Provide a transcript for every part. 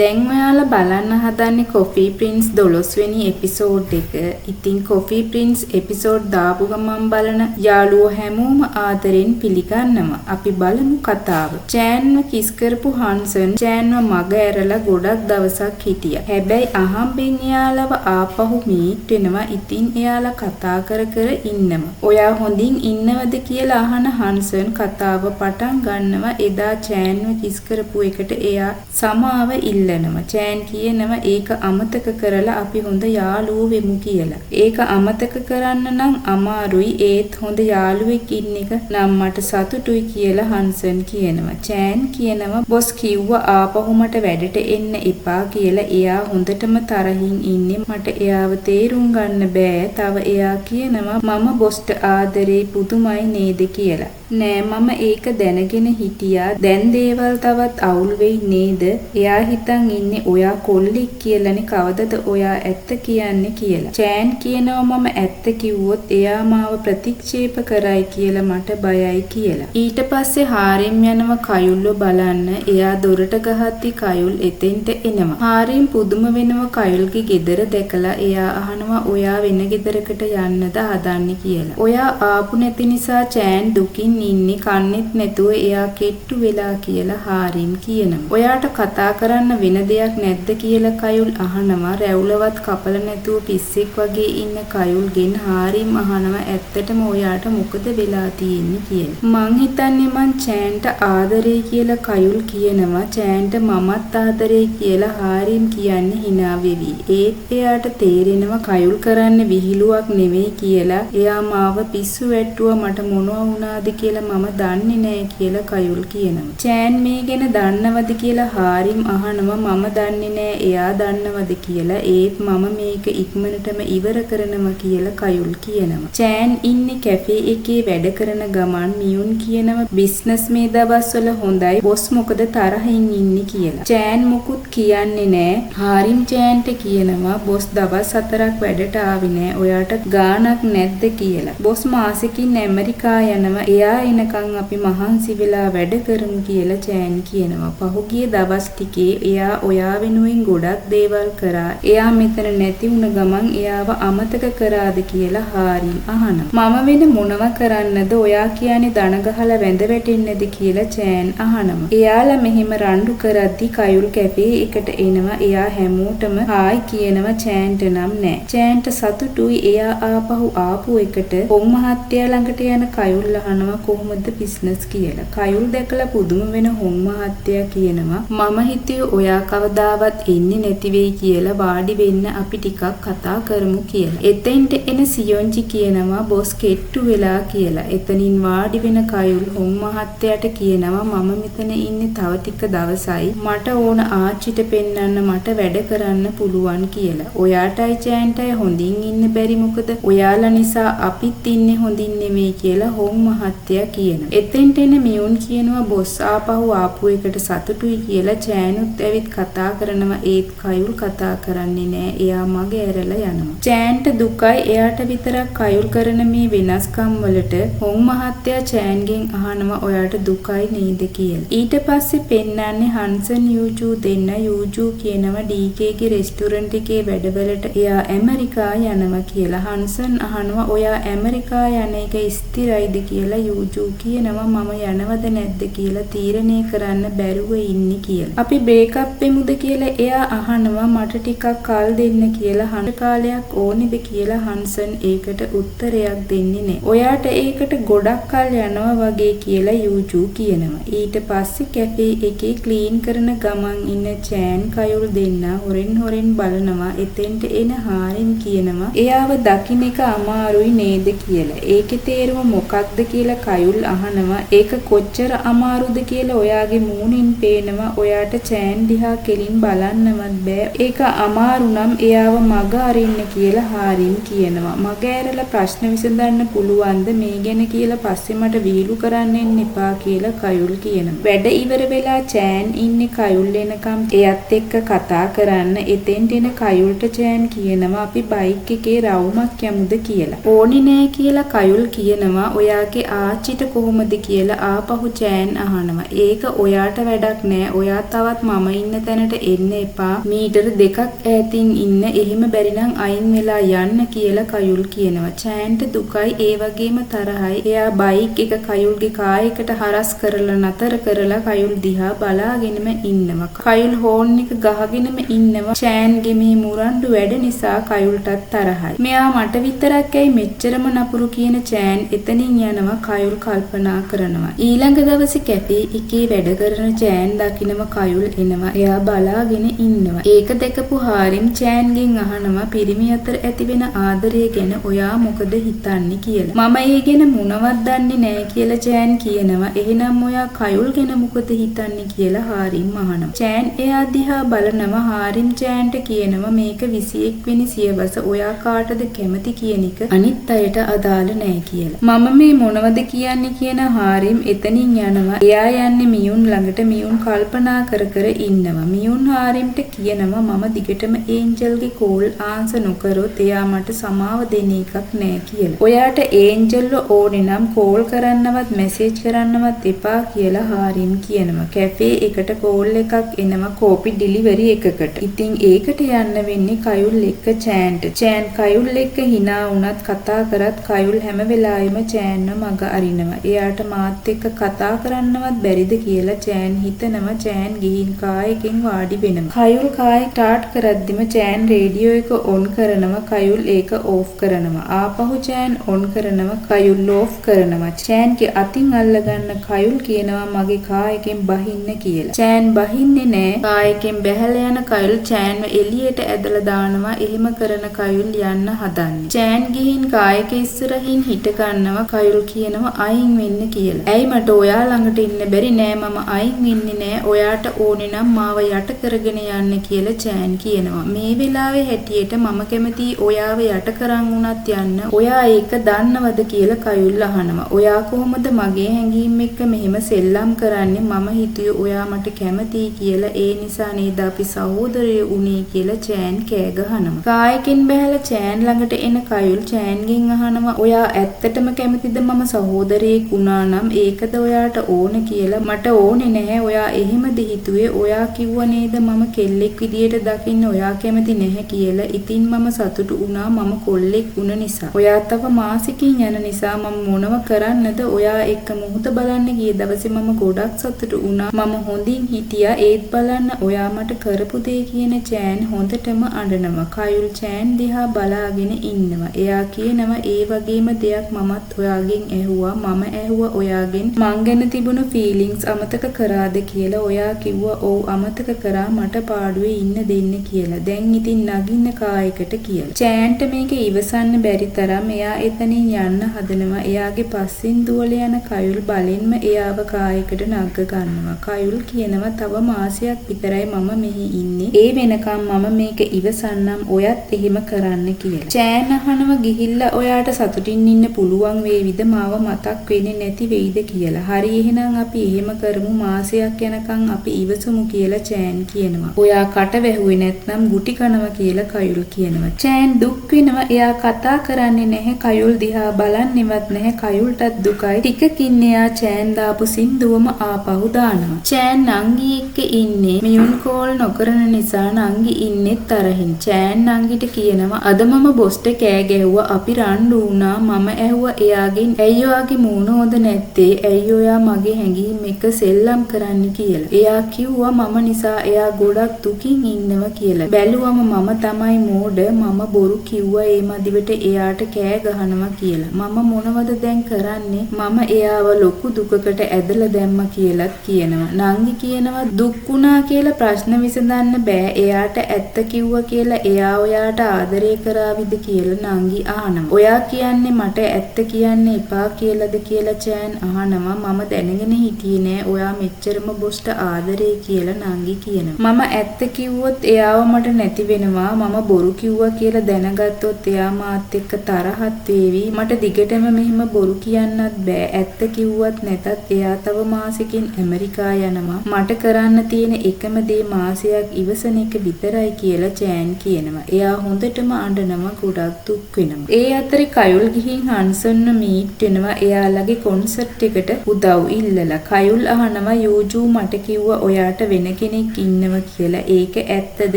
දැන් ඔයාලා බලන්න හදන්නේ කොෆී ප්‍රින්ස් 12 වෙනි එපිසෝඩ් එක. ඉතින් කොෆී ප්‍රින්ස් එපිසෝඩ් දාපු ගමන් බලන යාළුවෝ හැමෝම ආදරෙන් පිළිගන්නවා. අපි බලමු කතාව. චෑන්ව කිස් කරපු හන්සන් චෑන්ව මග ඇරලා ගොඩක් දවසක් හිටියා. හැබැයි අහම්බෙන් එයාලව ආපහු මීට් වෙනවා. ඉතින් එයාලා කතා කර කර ඉන්නවා. ඔයා හොඳින් ඉන්නවද කියලා අහන හන්සන් කතාව පටන් ගන්නවා. එදා චෑන්ව කිස් කරපු එකට එයා සමාව ඉල්ලනවා. චෑන් කියනවා ඒක අමතක කරලා අපි හොඳ යාළුවෝ වෙමු කියලා. ඒක අමතක කරන්න නම් අමාරුයි. ඒත් හොඳ යාළුවෙක් ඉන්න එක නම් මට සතුටුයි කියලා හන්සන් කියනවා. චෑන් කියනවා බොස් කිව්වා ආපහු මට වැඩට එන්න එපා කියලා. එයා හොඳටම තරහින් ඉන්නේ. මට එයාව තේරුම් ගන්න බෑ. තව එයා කියනවා මම බොස්ට ආදරේ පුදුමයි නේද කියලා. නෑ මම ඒක දැනගෙන හිටියා. දැන් දේවල් තවත් අවුල් වෙයි නේද? එයා හිතන් ඉන්නේ ඔයා කොල්ලෙක් කියලානේ. කවදද ඔයා ඇත්ත කියන්නේ කියලා. චෑන් කියනවා මම ඇත්ත කිව්වොත් එයා මාව ප්‍රතික්ෂේප කරයි කියලා මට බයයි කියලා. ඊට පස්සේ හාරිම් යනවා කයුල්ව බලන්න. එයා දොරට ගහද්දි කයුල් එතෙන්ට එනවා. හාරිම් පුදුම වෙනවා කයුල්ගේ ගෙදර දැකලා. එයා අහනවා ඔයා වෙන ගෙදරකට යන්නද හදන්නේ කියලා. ඔයා ආපු නැති නිසා චෑන් දුකින් ඉන්නේ. කන්නේත් නැතුව එයා කෙට්ටු වෙලා කියලා හාරිම් කියනවා. ඔයාට කතා කරන්න වෙන දෙයක් නැද්ද කියලා කයුල් අහනවා. රැවුලවත් කපල නැතුව පිස්සෙක් වගේ ඉන්න කයුල්ගෙන් හාරිම් අහනවා ඇත්තටම ඔයාට මොකද වෙලා තියෙන්නේ කියලා. මං හිතන්නේ මං චෑන්ට ආදරේ කියලා කයුල් කියනවා. චෑන්ට මමත් ආදරේ කියලා හාරිම් කියන්නේ hina වෙවි. ඒත් එයාට තේරෙනවා කයුල් කරන්නේ විහිළුවක් නෙවෙයි කියලා. එයා මාව පිස්සු වැට්ටුවා මට මොනවා වුණාද කියලා මම දන්නේ නෑ කියලා කයුල් කියනවා. චෑන් මේ ගැන දන්නවද කියලා හාරිම් අහනවා. මම දන්නේ නෑ එයා දන්නවද කියලා. ඒත් මම මේක ඉක්මනටම ඉවර කරනවා කියලා කයුල් කියනවා. චෑන් ඉන්නේ කැෆේ එකේ වැඩ කරන ගමන් මියුන් කියනවා බිස්නස් මේ දවස්වල හොඳයි. බොස් මොකද තරහින් ඉන්නේ කියලා. චෑන් මුකුත් කියන්නේ නෑ. හාරිම් චෑන්ට කියනවා බොස් දවස් 4ක් වැඩට ආවේ නෑ. ඔයාට ගාණක් නැද්ද කියලා. බොස් මාසෙකින් ඇමරිකා යනවා. එයා එනකන් අපි මහන්සි වෙලා වැඩ කරමු කියලා චෑන් කියනවා. පහුගිය දවස් ටිකේ එයා ඔයා වෙනුවෙන් ගොඩක් දේවල් කරා. එයා මෙතන නැති වුණ ගමන් එයාව අමතක කරාද කියලා හාරිම් අහනවා. මම වෙන මොනව කරන්නද? ඔයා කියන්නේ දන ගහලා වැඳ වැටෙන්නද කියලා චෑන් අහනවා. එයාලා මෙහෙම රණ්ඩු කරද්දි කයුල් කැෆේ එකට එනවා. එයා හැමෝටම හායි කියනවා. චෑන්ට නම් නෑ. චෑන්ට සතුටුයි එයා ආපහු ආපු එකට. හොම් මහත්තයා ළඟට යන කයුල් අහනවා කොහොමද බිස්නස් කියලා. කයුල් දැකලා පුදුම වෙන හොම් මහත්තයා කියනවා මම හිතුවේ ඔයා කවදාවත් එන්නේ නැති වෙයි කියලා. වාඩි වෙන්න අපි ටිකක් කතා කරමු කියලා. එතෙන්ට එන සියොන්චි කියනවා බොස් කෙට්ටු වෙලා කියලා. එතනින් වාඩි වෙන කයුල් හොම් මහත්තයාට කියනවා මම මෙතන ඉන්නේ තව ටික දවසයි. මට ඕන ආච්චිට පෙන්නන්න මට වැඩ කරන්න පුළුවන් කියලා. ඔයාටයි චෑන්ටයි හොඳින් ඉන්න බැරි මොකද? ඔයාලා නිසා අපිත් ඉන්නේ හොඳින් නෙමෙයි කියලා හොම් මහත්තයා කියනවා. එතෙන්ට එන මියුන් කියනවා බොස් ආපහු ආපු එකට සතුටුයි කියලා. චෑනුත් ඇවිත් කතා කරනවා. ඒත් කයුල් කතා කරන්නේ නෑ. එයා මග ඇරලා යනවා. චෑන්ට දුකයි. එයාට විතරක් කයුල් කරන මේ වෙනස්කම් වලට හොම් මහත්තයා චෑන්ගෙන් අහනවා ඔයාට දුකයි නේද කියලා. ඊට පස්සේ පෙන්නන්නේ හන්සන් යූජූ දෙන්න. යූජූ කියනවා ඩීකේගේ රෙස්ටුරන්ට් එකේ වැඩවලට එයා ඇමරිකා යනවා කියලා. හන්සන් අහනවා ඔයා ඇමරිකා යන එක ස්ථිරයිද කියලා. යූජූ කියනවා මම යනවද නැද්ද කියලා තීරණය කරන්න බැරුව ඉන්නේ කියලා. අපි බ්‍රේක්අප් වෙමුද කියලා එයා අහනවා. මට ටිකක් කල් දෙන්න කියලා. හන කාලයක් ඕනේද කියලා හන්සන් ඒකට උත්තරයක් දෙන්නේ නැහැ. ඔයාට ඒකට ගොඩක් කල් යනවා වගේ කියලා යූජූ කියනවා. ඊට පස්සේ කැෆේ එකේ ක්ලීන් කරන ගමන් ඉන්න චෑන් කයුල් දෙන්න හොරෙන් බලනවා. එතෙන්ට එන හාරිම් කියනවා එයාව දකින්න එක අමාරුයි නේද කියලා. ඒකේ තේරුම මොකක්ද කියලා කයුල් අහනවා. ඒක කොච්චර අමාරුද කියලා ඔයාගේ මූණින් පේනවා. ඔයාට චෑන් දිහා කෙලින් බලන්නවත් බෑ. ඒක අමාරු නම් එයාව මග අරින්න කියලා හාරිම් කියනවා. මග ඇරලා ප්‍රශ්න විසඳන්න පුළුවන්ද මේ ගැන කියලා පස්සේ මට විහිළු කරන්න එන්න එපා කියලා කයුල් කියනවා. වැඩ ඉවර වෙලා චෑන් ඉන්නේ කයුල් එනකම් එයත් එක්ක කතා කරන්න. එතෙන්ට එන කයුල්ට චෑන් කියනවා අපි බයික් එකේ රවුමක් යමුද කියලා. ඕනි නෑ කියලා කයුල් කියනවා. ඔයාගේ ආච්චිට කොහොමද කියලා ආපහු චෑන් අහනවා. ඒක ඔයාට වැඩක් නෑ. ඔයා තවත් මම ඉන්න තැනට එන්න එපා. මීටර 2ක් ඈතින් ඉන්න. එහෙම බැරි නම් අයින් වෙලා යන්න කියලා කයුල් කියනවා. චෑන්ට දුකයි ඒ වගේම තරහයි. එයා බයික් එක කයුල්ගේ කායයකට හරස් කරලා නතර කරලා කයුල් දිහා බලාගෙනම ඉන්නවා. කයුල් හෝන් එක ගහගෙනම ඉන්නවා. චෑන්ගේ මේ මුරණ්ඩු වැඩ නිසා කයුල්ටත් තරහයි. මෙයා මට විතරක් ඇයි මෙච්චරම නපුරු කියන චෑන් එතනින් යනවා. කයුල් කල්පනා කරනවා. ඊළඟ දවසේ කැපේ එකේ වැඩ කරන චෑන් දකින්නම කයුල් එනවා. එයා බලාගෙන ඉන්නවා. ඒක දැකපු හාරිම් චෑන්ගෙන් අහනවා පිරිමි අතර ඇතිවෙන ආදරය ගැන ඔයා මොකද හිතන්නේ කියලා. මම ඒ ගැන මොනවත් දන්නේ නැහැ කියලා චෑන් කියනවා. එහෙනම් ඔයා කයුල් ගැන මොකද හිතන්නේ කියලා හාරිම් අහනවා. චෑන් එයා දිහා බලනවා. හාරිම් චෑන්ට කියනවා මේක 21 වෙනි සියවස ඔයා කාටද කැමති කියන එක අනිත් අයට අදාළ නැහැ කියලා. මම මේ මොනවද කියන්නේ කියන හාරිම් එතනින් යනවා. එයා යන්නේ මියුන් ළඟට. මියුන් කල්පනා කර කර ඉන්නවා. මියුන් හාරිම්ට කියනවා මම දිගටම ඒන්ජල්ගේ කෝල් ආන්සර් නොකරොත් එයා මට සමාව දෙන එකක් නෑ කියලා. ඔයාට ඒන්ජල්ව ඕනේ නම් කෝල් කරන්නවත් මැසේජ් කරන්නවත් එපා කියලා හාරිම් කියනවා. කැෆේ එකට කෝල් එකක් එනවා කෝපි ඩිලිවරි එකකට. ඉතින් ඒකට යන්න වෙන්නේ කයුල් එක්ක චෑන්ට. චෑන් කයුල් එක්ක hina වුණත් කතා කරත් කයුල් හැම වෙලාවෙම චෑන්ව මග අරිනවා. එයාට මාත් එක්ක කතා කරන්නවත් බැරිද කියලා චෑන් හිතනවා. චෑන් ගිහින් කායකින් වාඩි වෙනවා. කයුල් කාය ස්ටාර්ට් කරද්දිම චෑන් රේඩියෝ එක ඔන් කරනවා. කයුල් ඒක ඕෆ් කරනවා. ආපහු චෑන් ඔන් කරනවා. කයුල් ඕෆ් කරනවා. චෑන්ගේ අතින් අල්ලගන්න කයුල් කියනවා මගේ කායකින් බහින්න කියලා. චෑන් බහින්නේ නෑ. කායකින් බැහැලා යන කයුල් චෑන්ව එළියට ඇදලා දානවා. එහෙම කරන කයුල් යන්න හදන්නේ. චෑන් ගිහින් කායක ඉස්සරහින් හිට ගන්නවා. කයුල් කියනවා අයින් වෙන්න කියලා. ඇයි මට ඔයා ළඟට ඉන්න බැරි නෑ මම අයින් වෙන්නේ නෑ. ඔයාට ඕනේ නම් මාව යට කරගෙන යන්න කියලා චෑන් කියනවා. මේ වෙලාවේ හැටියට මම කැමතියි ඔයාව යට කරන් වුණත් යන්න. ඔයා ඒක දන්නවද කියලා කයුල් අහනවා. ඔයා කොහොමද මගේ හැඟීම් එක්ක මෙහෙම සෙල්ලම් කරන්නේ? මම හිතුවේ ඔයා මට කැමතියි කියලා. ඒ නිසා නේද අපි සහෝදරයෝ උනේ කියලා චෑන් කෑ ගහනවා. කායකින් බැහැලා චෑන් ළඟට එන කයුල් චෑන්ගෙන් අහනවා ඔයා ඇත්තටම කැමතිද මම සහෝදරයෙක් වුණා නම් ඒකද ඔයාට ඕන කියලා. මට ඕනේ නැහැ. ඔයා එහෙමද හිතුවේ? ඔයා කිව්ව නේද මම කෙල්ලෙක් විදියට දකින්න ඔයා කැමති නැහැ කියලා. ඉතින් මම සතුටු වුණා මම කොල්ලෙක් වුණ නිසා. ඔයා තව මාසෙකින් යන නිසා මම මොනව කරන්නද? ඔයා එක්ක මුහුත බලන්න ගිය දවසේ මම ගොඩක් සතුටු වුණා. මම හොඳින් හිටියා. ඒත් බලන්න ඔයා මට කරපු දේ කියන චෑන් හොඳටම අඬනවා. කයුල් චෑන් දිහා බලාගෙන ඉන්නවා. එයා කියනවා ඒ වගේම දෙයක් මමත් ඔයාගෙන් ඇහුවා. මම ඇහුවා ඔයාගෙන් මං ගැන තිබුණු ෆීලිංග්ස් අමතක කරාද කියලා. ඔයා කිව්වා ඔව් අමතක කරා මට පාඩුවේ ඉන්න දෙන්න කියලා. දැන් ඉතින් නගින්න කායකට කියලා. චෑන්ට මේක ඉවසන්න බැරි තරම් එයා එතනින් යන්න හදනවා. එයාගේ පස්සෙන් දුවල යන කයුල් බලෙන්ම එයාව කායකට නග්ග ගන්නවා. කයුල් කියනවා තව මාසයක් විතරයි මම මෙහි ඉන්නේ. ඒ වෙනකම් මම මේක ඉවසන්නම් ඔයත් එහෙම කරන්න කියලා. චෑන් අහනවා ගිහිල්ලා ඔයාට සතුටින් ඉන්න පුළුවන් වේවිද? මාව මතක් වෙන්නේ නැති වෙයිද කියලා. හරි එහෙනම් අපි එහෙම කරමු. මාසයක් යනකම් අපි ඉවසමු කියලා චෑන් කියනවා. ඔයා කට වැහුවේ නැත්නම් ගුටි කනවා කියලා කයුල් කියනවා. චෑන් දුක් වෙනවා. එයා කතා කරන්නේ නැහැ. කයුල් දිහා බලන්නෙවත් නැහැ. කයුල්ටත් දුකයි. ටිකකින් එයා චෑන් දාපු සින්දුවම ආපහු දානවා. චෑන් නංගි එක්ක ඉන්නේ. මියුන් කෝල් නොකරන නිසා නංගි ඉන්නේ තරහින්. චෑන් නංගිට කියනවා අද මම බොස්ට කෑ ගැහුවා. අපි රණ්ඩු වුණා. මම ඇහුවා එයාගෙන් ඇයි ඔයාගේ මූණ හොඳ නැත්තේ? ඇයි ඔයා මගේ හැඟීම් එක්ක සෙල්ලම් කරන්නේ කියලා. එයා කිව්වා මම නිසා එයා ගොඩක් දුකින් ඉන්නවා කියලා. බැලුවම මම තමයි මෝඩ. මම බොරු කිව්වා ඒ මදිවට එයාට කෑ ගහනවා කියලා. මම මොනවද දැන් කරන්නේ? මම එයාව ලොකු දුකකට ඇදලා දැම්මා කියලාත් කියනවා. නංගි කියනවා දුක් වුණා කියලා ප්‍රශ්න විසඳන්න බෑ. එයාට ඇත්ත කිව්වා කියලා එයා ඔයාට ආදරය කරාවිද කියලා නංගි අහනවා. ඔයා කියන්නේ මට ඇත්ත කියන්න එපා කියලාද කියලා චෑන් අහනවා. මම දැනගෙන හිටියේ නෑ ඔයා මෙච්චරම බොස්ට ආදරේ කියලා නංගි කියනවා. මම ඇත්ත කිව්වොත් එයාව මට නැති වෙනවා. මම බොරු කිව්වා කියලා දැනගත්තොත් එයා මාත් එක්ක තරහත් වේවි. මට දිගටම මෙහෙම බොරු කියන්නත් බෑ. ඇත්ත කිව්වත් නැතත් එයා තව මාසෙකින් ඇමරිකා යනවා. මට කරන්න තියෙන එකම දේ මාසයක් ඉවසන එක විතරයි කියලා චෑන් කියනවා. එයා හොඳටම අඬනවා. ගොඩක් දුක් වෙනවා. ඒ අතරේ කයුල් ගිහින් හන්සන්ව මීට් වෙනවා. එයාලගේ කොන්සර්ට් එකට උදව් ඉල්ලලා. කයුල් අහනවා යූජූ මට කිව්වා ඔයාට වෙන වෙන කෙනෙක් ඉන්නවා කියලා. ඒක ඇත්තද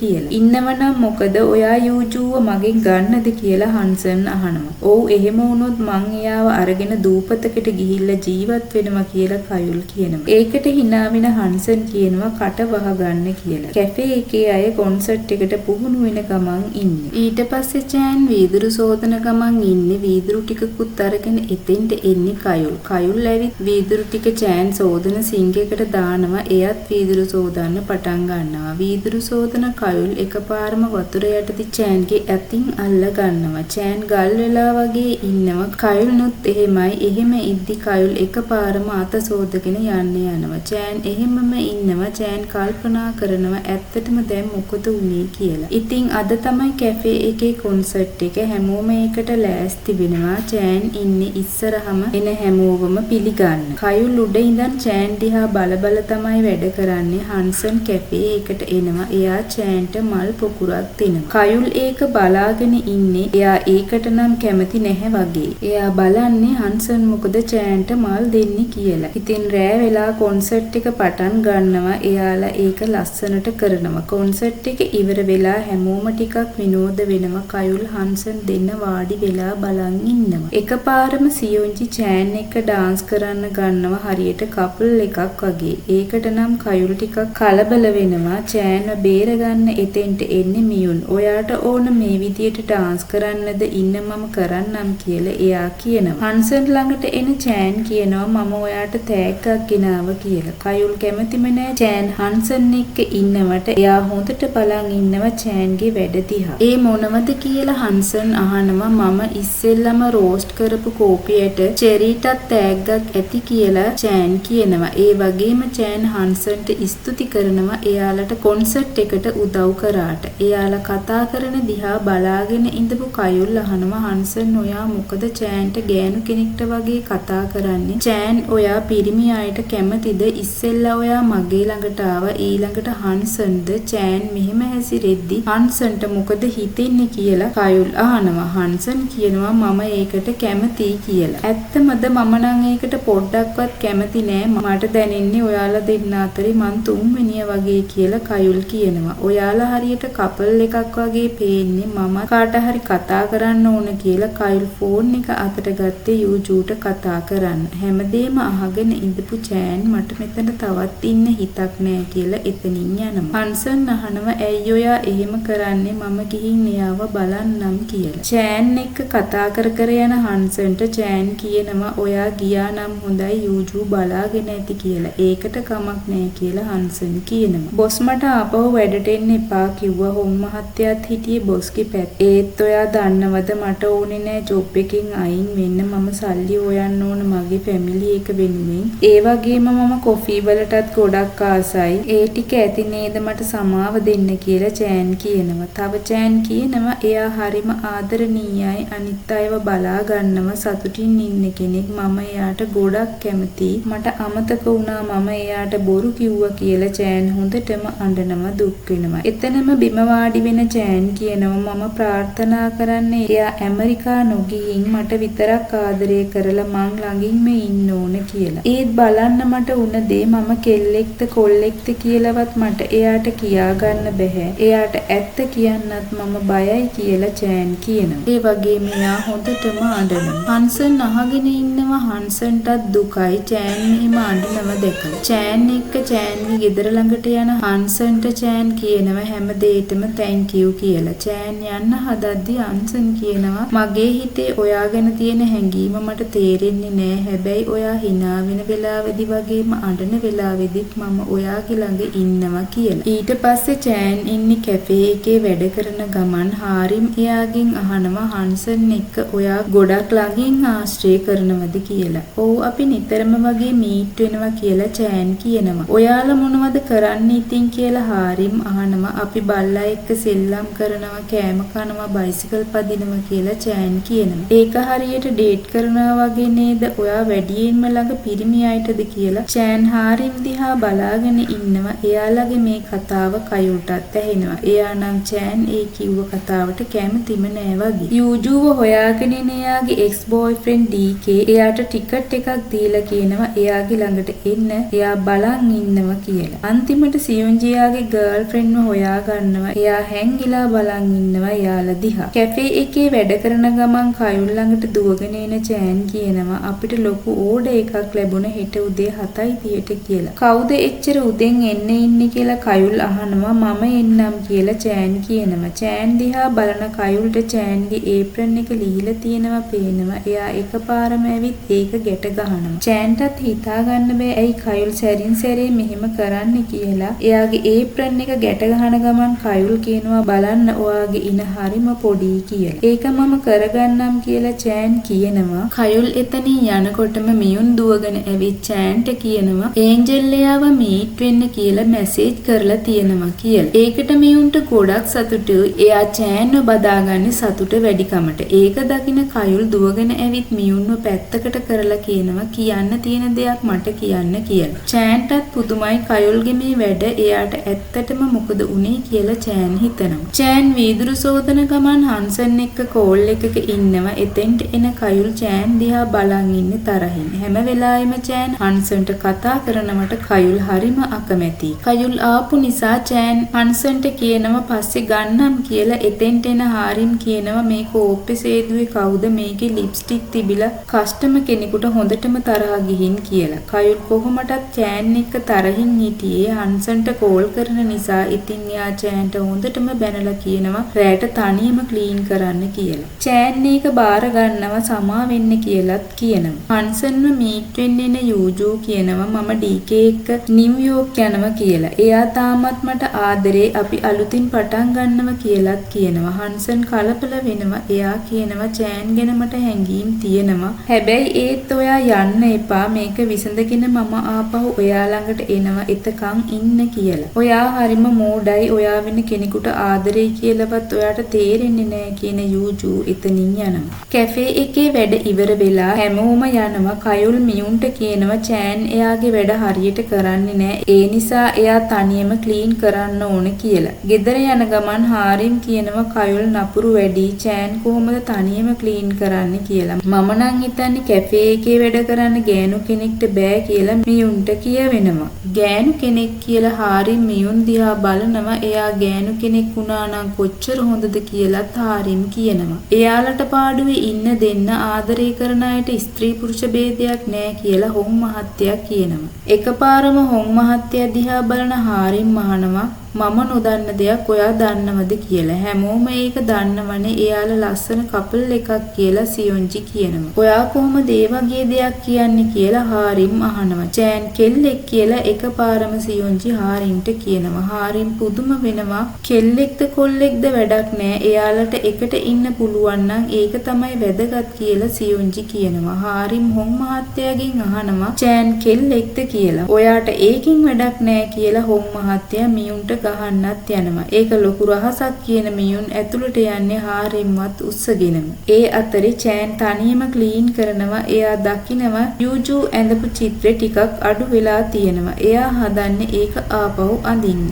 කියලා. ඉන්නවනම් මොකද ඔයා යූජුව මගෙන් ගන්නද කියලා හන්සන් අහනවා. "ඔව් එහෙම වුණොත් මං එයාව අරගෙන දූපතකට ගිහිල්ලා ජීවත් වෙනවා" කියලා කයුල් කියනවා. ඒකට hina වෙන හන්සන් කියනවා "කට වහගන්න" කියලා. කැෆේ එකේ අය කොන්සර්ට් එකට පුහුණු වෙන ගමන් ඉන්නේ. ඊට පස්සේ චෑන් වීදුරු සෝදන ගමන් ඉන්නේ. වීදුරු ටිකකුත් අරගෙන එතෙන්ට එන්නේ කයුල්. කයුල් ඇවිත් වීදුරු ටික චෑන් සෝදන සිංක් එකට දානවා. එයත් වීදුරු සෝදන්න පටන් ගන්නවා. වීදුරු සෝදන කයුල් එකපාරම වතුර යටදී චෑන්ගේ අතින් අල්ල ගන්නවා. චෑන් ගල් වෙලා වගේ ඉන්නවා. කයුල්නුත් එහෙමයි. එහෙම ඉද්දි කයුල් එකපාරම අත සෝදගෙන යනවා. චෑන් එහෙමම ඉන්නවා. චෑන් කල්පනා කරනවා ඇත්තටම දැන් මොකද වුනේ කියලා. ඉතින් අද තමයි කැෆේ එකේ කොන්සර්ට් එක. හැමෝම ඒකට ලෑස්ති වෙනවා. චෑන් ඉන්නේ ඉස්සරහම එන හැමෝවම පිළිගන්න. කයුල් උඩ ඉඳන් චෑන් දිහා බල තමයි වැඩ කරන්නේ. හන්සන් කැෆේ එකට එනවා. එයා චෑන්ට මල් පොකුරක් දෙනවා. කයුල් ඒක බලාගෙන ඉන්නේ. එයා ඒකට නම් කැමති නැහැ වගේ. එයා බලන්නේ හන්සන් මොකද චෑන්ට මල් දෙන්නේ කියලා. ඉතින් රෑ වෙලා කොන්සර්ට් එක පටන් ගන්නවා. එයාලා ඒක ලස්සනට කරනවා. කොන්සර්ට් එක ඉවර වෙලා හැමෝම ටිකක් විනෝද වෙනවා. කයුල් හන්සන් දෙන්න වාඩි වෙලා බලන් ඉන්නවා. එකපාරම සියොන්ජි චෑන් එක්ක ඩාන්ස් කරන්න ගන්නවා. හරියට කපල් එකක් වගේ. ඒකට නම් කයුල් ටිකක් කලබල වෙනවා. චෑන්ව බේරගන්න එතෙන්ට එන්නේ මියුන්. "ඔයාට ඕන මේ විදියට ඩාන්ස් කරන්නද? ඉන්න මම කරන්නම්" කියලා එයා කියනවා. හන්සන් ළඟට එන චෑන් කියනවා "මම ඔයාට තෑග්ගක් ගෙනාව" කියලා. කයුල් කැමතිම නෑ චෑන් හන්සන් එක්ක ඉන්නවට. එයා හොඳට බලන් ඉන්නවා චෑන්ගේ වැඩ දිහා. "ඒ මොනවද?" කියලා හන්සන් අහනවා. "මම ඉස්සෙල්ලම රෝස්ට් කරපු කෝපියට චෙරීටත් තෑග්ගක් ඇති" කියලා චෑන් කියනවා. ඒ වගේම චෑන් හන්සන්ට ස්තුති කරනවා එයාලට කොන්සර්ට් එකට උදව් කරාට. එයාලා කතා කරන දිහා බලාගෙන ඉඳපු කයුල් අහනවා "හන්සන් ඔයා මොකද චෑන්ට ගෑනු කෙනෙක්ට වගේ කතා කරන්නේ? චෑන් ඔයා පිරිමි අයට කැමතිද? ඉස්සෙල්ලා ඔයා මගේ ළඟට ආවා. ඊළඟට හන්සන්ද චෑන් මෙහෙම හැසිරෙද්දි හන්සන්ට මොකද හිතෙන්නේ" කියලා කයුල් අහනවා. හන්සන් කියනවා "මම ඒකට කැමතියි" කියලා. "ඇත්තමද? මම නම් ඒකට පොඩ්ඩක්වත් කැමති නෑ. මට දැනෙන්නේ ඔයාලා දෙන්න අතරේ මං තුන්වෙනිය වගේ" කියලා කයුල් කියනවා. "ඔයාලා හරියට කපල් එකක් වගේ පේන්නේ. මම කාට හරි කතා කරන්න ඕන" කියලා කයුල් ෆෝන් එක අතට ගත්තේ යූජුට කතා කරන්න. හැමදේම අහගෙන ඉඳපු චෑන් "මට මෙතන තවත් ඉන්න හිතක් නෑ" කියලා එතනින් යනවා. හන්සන් අහනවා "ඇයි ඔයා එහෙම කරන්නේ? මම ගිහින් එයාව බලන්නම්" කියලා. චෑන් එක්ක කතා කර යන හන්සන්ට චෑන් කියනවා "ඔයා ගියා නම් හොඳයි. යූජු බලාගෙන ඇති" කියලා. "ඒකට කමක් නෑ" කියලා හන්සන් කියනවා. "බොස් මට ආපහු වැඩට එන්න එපා කිව්වා. හොම් මහත්තයාත් හිටියේ බොස්ගේ පැත්තේ. ඒත් ඔයා දන්නවද මට ඕනේ නෑ ජොබ් එකෙන් අයින් වෙන්න. මම සල්ලි හොයන්න ඕන මගේ ෆැමිලි එක වෙනුවෙන්. ඒ වගේම මම කොෆී වලටත් ගොඩක් ආසයි. ඒ ටික ඇති නේද මට සමාව දෙන්න" කියලා චෑන් කියනවා. තව චෑන් කියනවා එයා හරිම ආදරණීයයි. අනිත් අයව බලා ගන්නව සතුටින් ඉන්න කෙනෙක්. මම එයාට ගොඩක් කැමතියි. මට අමතක වුණා මම එයාට බොරු කිව්වා කියලා චෑන් හොඳටම අඬනවා දුක් වෙනවා. එතනම බිම වාඩි වෙන චෑන් කියනවා "මම ප්‍රාර්ථනා කරන්නේ එයා ඇමරිකා නොගිහින් මට විතරක් ආදරය කරලා මං ළඟින්ම ඉන්න ඕන" කියලා. "ඒත් බලන්න මට උන දේ මම කෙල්ලෙක්ද කොල්ලෙක්ද කියලාවත් මට එයාට කියාගන්න බැහැ. එයාට ඇත්ත කියන්නත් මම බයයි" කියලා චෑන් කියනවා. ඒ වගේම එයා හොඳටම අඬනවා. හන්සන් අහගෙන ඉන්නවා. හන්සන්ටත් දුකයි චෑන් මෙහෙම අඬනව දැකලා. චෑන් එක්ක චෑන්ගේ ගෙදර ළඟට යන හන්සන්ට චෑන් කියනවා හැම දෙයකටම තැන්ක් යූ කියලා. චෑන් යන්න හදද්දි හන්සන් කියනවා "මගේ හිතේ ඔයා ගැන තියෙන හැඟීම මට තේරෙන්නේ නෑ. හැබැයි ඔයා hina වෙන වෙලාවෙදි වගේම අඬන වෙලාවෙදිත් මම ඔයාගේ ළඟ ඉන්නවා" කියලා. ඊට පස්සේ චෑන් ඉන්නේ කැෆේ එකේ වැඩ කරන ගමන් හාරිම් එයාගෙන් අහනවා හන්සන් එක්ක ඔයා ගොඩක් ළඟින් ආශ්‍රය කරනවද කියලා. "ඔව් අපි නිතරම වගේ මීට් වෙනවා" කියලා චෑන් කියනවා. "ඔයාලා මොනවද කරන්නේ ඉතින්" කියලා හාරිම් අහනවා. "අපි බල්ලා එක්ක සෙල්ලම් කරනවා, කෑම කනවා, බයිසිකල් පදිනවා" කියලා චෑන් කියනවා. "ඒක හරියට ඩේට් කරනවා වගේ නේද? ඔයා වැඩියෙන්ම ළඟ පිරිමි අයටද" කියලා චෑන් හාරිම් දිහා බලාගෙන ඉන්නවා. එයාලගේ මේ කතාව කයුල්ටත් ඇහෙනවා. එයා නම් චෑන් ඒ කිව්ව කතාවට කැමතිම නෑ වගේ. යූජුව හොයාගෙන එන එයාගේ එක්ස් බෝයිෆ්‍රෙන්ඩ් ඩීකේ එයාට ටිකට් එකක් දීලා කියනවා එයාගේ ළඟට එන්න. එයා බලන් ඉන්නවා කියලා. කියලා. අන්තිමට සියොන්ජියාගේ ගර්ල්ෆ්‍රෙන්ඩ්ව හොයා ගන්නවා. එයා හැංගිලා බලන් ඉන්නවා එයාලා දිහා. කැෆේ එකේ වැඩ කරන ගමන් කයුල් ළඟට දුවගෙන එන චෑන් කියනවා අපිට ලොකු ඕඩර් එකක් ලැබුණ හෙට උදේ 7:30ට කියලා. කවුද එච්චර උදෙන් එන්න ඉන්නේ කියලා කයුල් අහනවා. මම එන්නම් කියලා චෑන් කියනවා. චෑන් දිහා බලන කයුල්ට චෑන්ගේ ඒප්‍රන් එක ලිහිලා තියෙනවා පේනවා. එයා එකපාරම ඇවිත් ඒක ගැට ගහනවා. චෑන්ටත් හිතා ගන්න බෑ ඇයි කයුල් සැරින් සැරේ මෙහෙම කරන්නේ කියලා. එයාගේ ඒප්‍රන් එක ගැට ගහන ගමන් කයුල් කියනවා බලන්න ඔයාගේ ඉන හරිම පොඩි කියලා. ඒක මම කරගන්නම් කියලා චෑන් කියනවා. කයුල් එතනින් යනකොටම මියුන් දුවගෙන ඇවිත් චෑන්ට කියනවා ඒන්ජල් එයාව මීට් වෙන්න කියලා මැසේජ් කරලා තියෙනවා කියලා. ඒකට මියුන්ට ගොඩක් සතුටුයි. එයා චෑන්ව බදාගන්නේ සතුට වැඩිකමට. ඒක දකින කයුල් දුවගෙන ඇවිත් මියුන්ව පැත්තකට කරලා කියනවා කියන්න තියෙන දෙයක් මට කියන්න කියලා. චෑන්ටත් පුදුමයි කයුල්ගේ මේ වැඩ එයාට ඇත්තටම මොකද උනේ කියලා චෑන් හිතනවා. චෑන් වීදුරු සෝදන ගමන් හන්සන් එක්ක කෝල් එකක ඉන්නවා. එතෙන්ට එන කයුල් චෑන් දිහා බලන් ඉන්නේ තරහින්. හැම වෙලාවෙම චෑන් හන්සන්ට කතා කරනවට කයුල් හරිම අකමැතියි. කයුල් ආපු නිසා චෑන් හන්සන්ට කියනවා පස්සේ ගන්නම් කියලා. එතෙන්ට එන හාරිම් කියනවා මේ කෝප්පේ සේදුවේ කවුද මේකේ ලිප්ස්ටික් තිබිලා කස්ටමර් කෙනෙකුට හොඳටම තරහා ගිහින් කියලා. කයුල් කොහොමටත් චෑන් එක්ක තරහින් හිටියේ හන්සන්ට කෝල් කරන නිසා. ඉතින් යා චෑන්ට හොඳටම බැනලා කියනවා රැට තනියම ක්ලීන් කරන්න කියලා. චෑන් ඒක බාර ගන්නවා සමා වෙන්න කියලාත් කියනවා. හන්සන්ව මීට් වෙන්න එන යූජූ කියනවා මම ඩීකේ එක්ක නිව්යෝක් යනවා කියලා. එයා තාමත් මට ආදරේ අපි අලුතින් පටන් ගන්නවා කියලාත් කියනවා. හන්සන් කලබල වෙනවා. එයා කියනවා චෑන් ගැන මට හැඟීම් තියෙනවා. හැබැයි ඒත් ඔයා යන්න එපා මේක විසඳගෙන මම ආපහු ඔයා ළඟට එනවා එතකන් ඉන්න කියලා. ඔයා හරිම මෝඩයි ඔයා වෙන කෙනෙකුට ආදරේ කියලාවත් ඔයාට තේරෙන්නේ නැහැ කියන යූජූ එතනින් යනවා. කැෆේ එකේ වැඩ ඉවර වෙලා හැමෝම යනවා. කයුල් මියුන්ට කියනවා චෑන් එයාගේ වැඩ හරියට කරන්නේ නැහැ. ඒ නිසා එයා තනියම ක්ලීන් කරන්න ඕන කියලා. ගෙදර යන ගමන් හාරිම් කියනවා කයුල් නපුරු වැඩි චෑන් කොහොමද තනියම ක්ලීන් කරන්නේ කියලා. මම නම් හිතන්නේ කැෆේ එකේ වැඩ කරන්න ගෑනු කෙනෙක්ට බෑ කියලා මියුන්ට කියවෙනවා. ගෑනු කෙනෙක් කියලා හාරිම් මියුන් දිහා බලනවා. එයා ගෑනු කෙනෙක් වුණා නම් කොච්චර හොඳද කියලාත් හාරිම් කියනවා. එයාලට පාඩුවේ ඉන්න දෙන්න ආදරේ කරන අයට ස්ත්‍රී පුරුෂ ભેදයක් නෑ කියලා හොම් මහත්තයා කියනවා. එකපාරම හොම් මහත්තයා දිහා බලන හාරිම් අහනවා මම නොදන්න දෙයක් ඔයා දන්නවද කියලා. හැමෝම ඒක දන්නවනේ එයාලා ලස්සන කපල් එකක් කියලා සියොන්ජි කියනවා. ඔයා කොහොමද ඒ වගේ දෙයක් කියන්නේ කියලා හාරිම් අහනවා. චෑන් කෙල්ලෙක් කියලා එකපාරම සියොන්ජි හාරිම්ට කියනවා. හාරිම් පුදුම වෙනවා. කෙල්ලෙක්ද කොල්ලෙක්ද වැඩක් නෑ. එයාලට එකට ඉන්න පුළුවන් නම් ඒක තමයි වැදගත් කියලා සියොන්ජි කියනවා. හාරිම් හොම් මහත්තයාගෙන් අහනවා චෑන් කෙල්ලෙක්ද කියලා. ඔයාට ඒකින් වැඩක් නෑ කියලා හොම් මහත්තයා මියුන්ට ගහන්නත් යනවා. ඒක ලොකු රහසක් කියන මියුන් ඇතුළට යන්නේ හාරිම්වත් උස්සගෙනම. ඒ අතරේ චෑන් තනියම ක්ලීන් කරනවා. එයා දකිනවා යූජූ ඇඳපු චිත්‍රේ ටිකක් අඩු වෙලා තියෙනවා. එයා හදන්නේ ඒක ආපහු අඳින්න.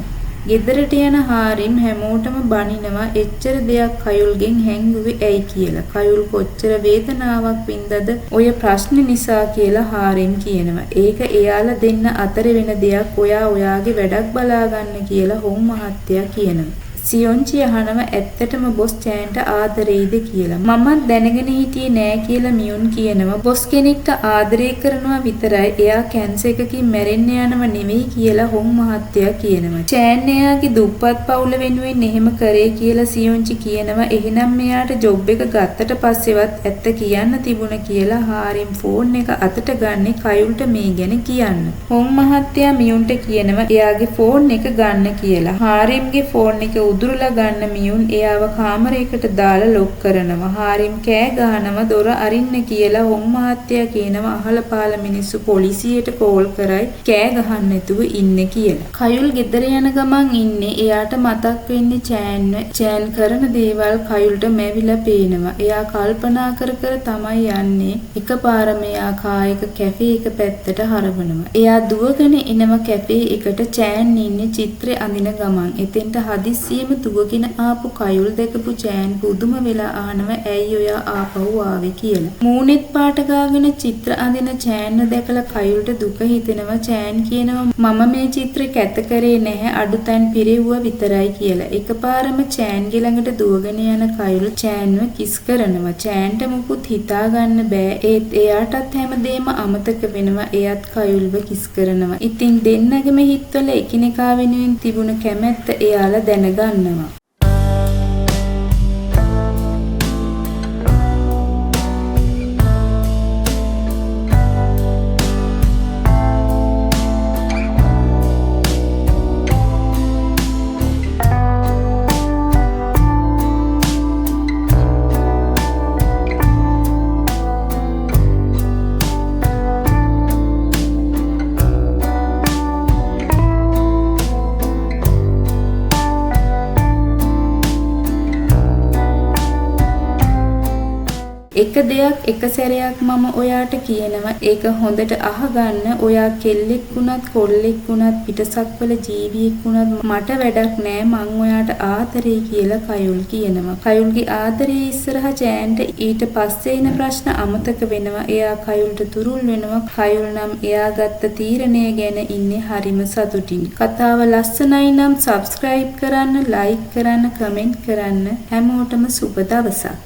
ගෙදරට යන හාරිම් හැමෝටම බනිනවා එච්චර දෙයක් කයුල්ගෙන් හැංගුවේ ඇයි කියලා. කයුල් කොච්චර වේදනාවක් වින්දද ඔය ප්‍රශ්න නිසා කියලා හාරිම් කියනවා. ඒක එයාලා දෙන්න අතර වෙන දෙයක් ඔයා ඔයාගේ වැඩක් බලාගන්න කියලා හොම් මහත්තයා කියනවා. සියොන්චි අහනවා ඇත්තටම බොස් චෑන්ට ආදරෙයිද කියලා. මමත් දැනගෙන හිටියේ නෑ කියලා මියුන් කියනවා. බොස් කෙනෙක්ට ආදරය කරනවා විතරයි එයා කැන්සර් එකකින් මැරෙන්න යනව නෙවෙයි කියලා හොම් මහත්තයා කියනවා. චෑන් එයාගේ දුප්පත් පවුල වෙනුවෙන් එහෙම කරේ කියලා සියොන්චි කියනවා. එහෙනම් මෙයාට ජොබ් එක ගත්තට පස්සෙවත් ඇත්ත කියන්න තිබුණ කියලා හාරිම් ෆෝන් එක අතට ගන්නේ කයුල්ට මේ ගැන කියන්න. හොම් මහත්තයා මියුන්ට කියනවා එයාගේ ෆෝන් එක ගන්න කියලා. හාරිම්ගේ ෆෝන් එක උදුරලා ගන්න මියුන් එයාව කාමරයකට දාලා ලොක් කරනවා. හාරිම් කෑ ගහනවා දොර අරින්න කියලා. හොම් මහත්තයා කියනවා අහල පාල මිනිස්සු පොලිසියට කෝල් කරයි කෑ ගහන්න නැතුව ඉන්න කියලා. කයුල් ගෙදර යන ගමන් ඉන්නේ. එයාට මතක් වෙන්නේ චෑන්ව. චෑන් කරන දේවල් කයුල්ට මැවිලා පේනවා. එයා කල්පනා කර කර තමයි යන්නේ. එකපාරම එයා කායක කැෆේ එක පැත්තට හරවනවා. එයා දුවගෙන එනවා කැෆේ එකට. චෑන් ඉන්නේ චිත්‍රය අඳින ගමන්. එතෙන්ට හදිස්සියෙ වගේම දුවගෙන ආපු කයුල් දැකපු චෑන් පුදුම වෙලා අහනවා ඇයි ඔයා ආපහු ආවේ කියලා. මූණෙත් පාට ගාගෙන චිත්‍ර අඳින චෑන්ව දැකලා කයුල්ට දුක හිතෙනවා. චෑන් කියනවා මම මේ චිත්‍රේ කැත කරේ නැහැ අඩුතැන් පිරෙව්වා විතරයි කියලා. එකපාරම චෑන්ගේ ළඟට දුවගෙන යන කයුල් චෑන්ව කිස් කරනවා. චෑන්ට මුකුත් හිතා ගන්න බෑ. ඒත් එයාටත් හැමදේම අමතක වෙනවා. එයාත් කයුල්ව කිස් කරනවා. ඉතින් දෙන්නගේම හිතවල එකිනෙකා වෙනුවෙන් තිබුණ කැමැත්ත එයාලා දැනගන්නවා. එක දෙයක් එක සැරයක් මම ඔයාට කියනවා ඒක හොඳට අහගන්න. ඔයා කෙල්ලෙක් වුණත් කොල්ලෙක් වුණත් පිටසක්වල ජීවියෙක් වුණත් මට වැඩක් නෑ මං ඔයාට ආදරේ කියලා කයුල් කියනවා. කයුල්ගේ ආදරේ ඉස්සරහා චෑන්ට ඊට පස්සේ එන ප්‍රශ්න අමතක වෙනවා. එයා කයුල්ට තුරුල් වෙනවා. කයුල් නම් එයා ගත්ත තීරණය ගැන ඉන්නේ හරිම සතුටින්. කතාව ලස්සනයි නම් සබ්ස්ක්‍රයිබ් කරන්න, ලයික් කරන්න, කමෙන්ට් කරන්න. හැමෝටම සුබ දවසක්.